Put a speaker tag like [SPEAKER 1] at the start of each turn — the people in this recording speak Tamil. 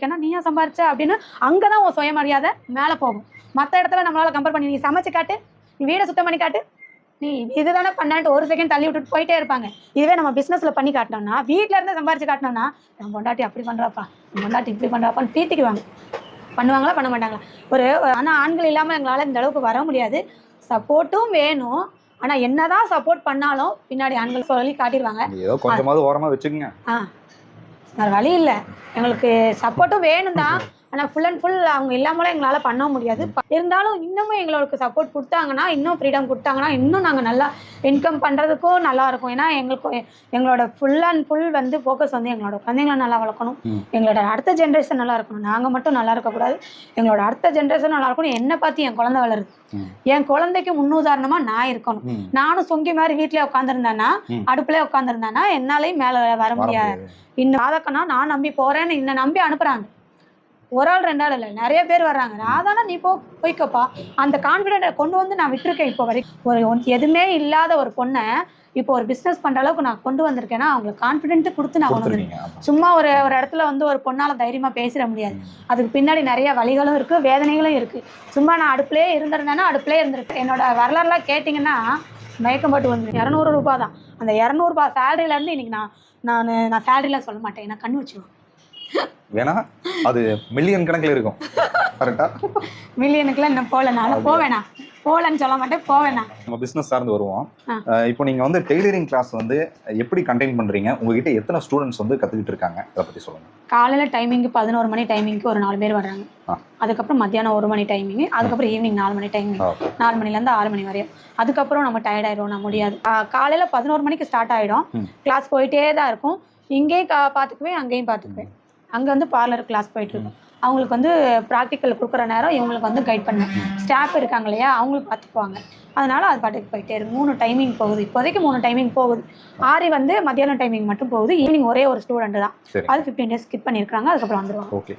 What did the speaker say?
[SPEAKER 1] சம்பாதிச்சிருக்கேன்னா நீயா சம்பாதிச்ச அப்படின்னு அங்கே தான் உன் சுயமரியாதை மேலே போகும். மற்ற இடத்துல நம்மளால் கம்பேர் பண்ணி நீ சமைச்சு காட்டு, நீ வீடை சுத்தம் பண்ணி காட்டு, நீ இதுதானே பண்ணான்ட்டு ஒரு செகண்ட் தள்ளி விட்டுட்டு போயிட்டே இருப்பாங்க. இதுவே நம்ம பிஸ்னஸில் பண்ணி காட்டினோம்னா, வீட்டில் இருந்து சம்பாரிச்சு காட்டினோம்னா, நம்ம பொண்டாட்டி அப்படி பண்ணுறாப்பா, நம்ம பொண்டாட்டி இப்படி பண்ணுறாப்பான்னு பீத்திக்குவாங்க. பண்ணுவாங்களா பண்ண மாட்டாங்களா? ஆனால் ஆண்கள் இல்லாமல் எங்களால் இந்த அளவுக்கு வர முடியாது. சப்போர்ட்டும் வேணும். ஆனால் என்னதான் சப்போர்ட் பண்ணாலும் பின்னாடி ஆண்கள் சொல்லி காட்டிடுவாங்க.
[SPEAKER 2] ஏதோ கொஞ்சமாவது ஓரமாக வச்சுக்கோங்க.
[SPEAKER 1] வேறு வழி இல்லை. எங்களுக்கு சப்போர்ட்டும் வேணும் தான். ஆனால் ஃபுல் அண்ட் ஃபுல் அவங்க இல்லாமலே எங்களால் பண்ண முடியாது. இருந்தாலும் இன்னமும் எங்களுக்கு சப்போர்ட் கொடுத்தாங்கன்னா, இன்னும் ஃப்ரீடம் கொடுத்தாங்கன்னா, இன்னும் நாங்கள் நல்லா இன்கம் பண்ணுறதுக்கும் நல்லாயிருக்கும். ஏன்னா எங்களோட ஃபுல் அண்ட் ஃபுல் வந்து ஃபோக்கஸ் வந்து எங்களோட குழந்தைங்களை நல்லா வளர்க்கணும், எங்களோட அடுத்த ஜென்ரேஷன் நல்லா இருக்கணும். நாங்கள் மட்டும் நல்லா இருக்கக்கூடாது, எங்களோட அடுத்த ஜென்ரேஷன் நல்லா இருக்கணும். என்னை பார்த்து என் குழந்தை வளருது, என் குழந்தைக்கு முன்னுதாரணமாக நான் இருக்கணும். நானும் சொங்கி மாதிரி வீட்டிலே உட்காந்துருந்தேன்னா, அடுப்புலேயே உட்காந்துருந்தேன்னா என்னாலையும் மேலே வர முடியாது. இன்னும் ராதாக்கண்ணா நான் நம்பி போகிறேன்னு என்னை நம்பி அனுப்புகிறாங்க. ஒரு ஆள் 2 ஆள் இல்லை, நிறைய பேர் வர்றாங்க. ராதானா நீ போய்க்கப்பா, அந்த கான்ஃபிடென்ட்டை கொண்டு வந்து நான் விட்டுருக்கேன். இப்போ வரைக்கும் எதுவுமே இல்லாத ஒரு பொண்ணை இப்போ ஒரு பிஸ்னஸ் பண்ணுற அளவுக்கு நான் கொண்டு வந்திருக்கேன்னா அவங்களுக்கு கான்ஃபிடென்ட்டு கொடுத்து நான் கொண்டு வந்திருக்கேன். சும்மா ஒரு இடத்துல வந்து ஒரு பொண்ணால் தைரியமாக பேசிட முடியாது. அதுக்கு பின்னாடி நிறைய வழிகளும் இருக்குது, வேதனைகளும் இருக்குது. சும்மா நான் அடுப்புலேயே இருந்திருந்தேன்னா அடுப்புலேயே இருந்திருக்கேன். என்னோட வரலாறுலாம் கேட்டிங்கன்னா மயக்கம் போட்டு வந்து 200 ரூபா தான். அந்த 200 ரூபா சேலரியிலேருந்து இன்றைக்கி நான் சேலரிலாம் சொல்ல மாட்டேன், நான் கண்ணு வச்சுருவேன்.
[SPEAKER 2] வேணா அது மில்லியன் கணக்கில் இருக்கும். கரெக்டா?
[SPEAKER 1] மில்லியனுக்குலாம் இன்னும் போகலனாலும் போகலன்னு சொல்ல மாட்டேன், போவேண்ணா.
[SPEAKER 2] நம்ம பிஸ்னஸ் சார்ந்து வருவோம். இப்போ நீங்கள் வந்து டெய்லரிங் கிளாஸ் வந்து எப்படி கண்டெயின் பண்ணுறீங்க? உங்ககிட்ட எத்தனை ஸ்டூடெண்ட்ஸ் வந்து கற்றுக்கிட்டு இருக்காங்க? அதை பற்றி சொல்லுங்கள்.
[SPEAKER 1] காலையில் டைமிங்கு 11 மணி டைமிங்க்கு ஒரு 4 பேர் வர்றாங்க. அதுக்கப்புறம் மத்தியானம் 1 மணி டைமிங்கு, அதுக்கப்புறம் ஈவினிங் 4 மணி டைமிங், 4 மணிலேருந்து 6 மணி வரையும். அதுக்கப்புறம் நம்ம டயர்ட் ஆகிடும், நான் முடியாது. காலையில் 11 மணிக்கு ஸ்டார்ட் ஆகிடும், கிளாஸ் போயிட்டே தான் இருக்கும். இங்கேயும் பார்த்துக்குவேன், அங்கேயும் பார்த்துக்குவேன். அங்கே வந்து பார்லர் கிளாஸ் போயிட்டுருக்கோம். அவங்களுக்கு வந்து ப்ராக்டிக்கல் கொடுக்குற நேரம் இவங்களுக்கு வந்து கைட் பண்ணுவேன். ஸ்டாஃப் இருக்காங்க இல்லையா, அவங்களுக்கு பார்த்துக்குவாங்க. அதனால் அது பாட்டுக்கு போயிட்டே இருக்கு. 3 டைமிங் போகுது, இப்போதைக்கு 3 டைமிங் போகுது. ஆரி வந்து மத்தியானம் டைமிங் மட்டும் போகுது. ஈவினிங் ஒரே ஒரு ஸ்டூடெண்ட் தான், அது 15 டேஸ் ஸ்கிப் பண்ணியிருக்காங்க, அதுக்கப்புறம் வந்துடுவாங்க.
[SPEAKER 2] ஓகே.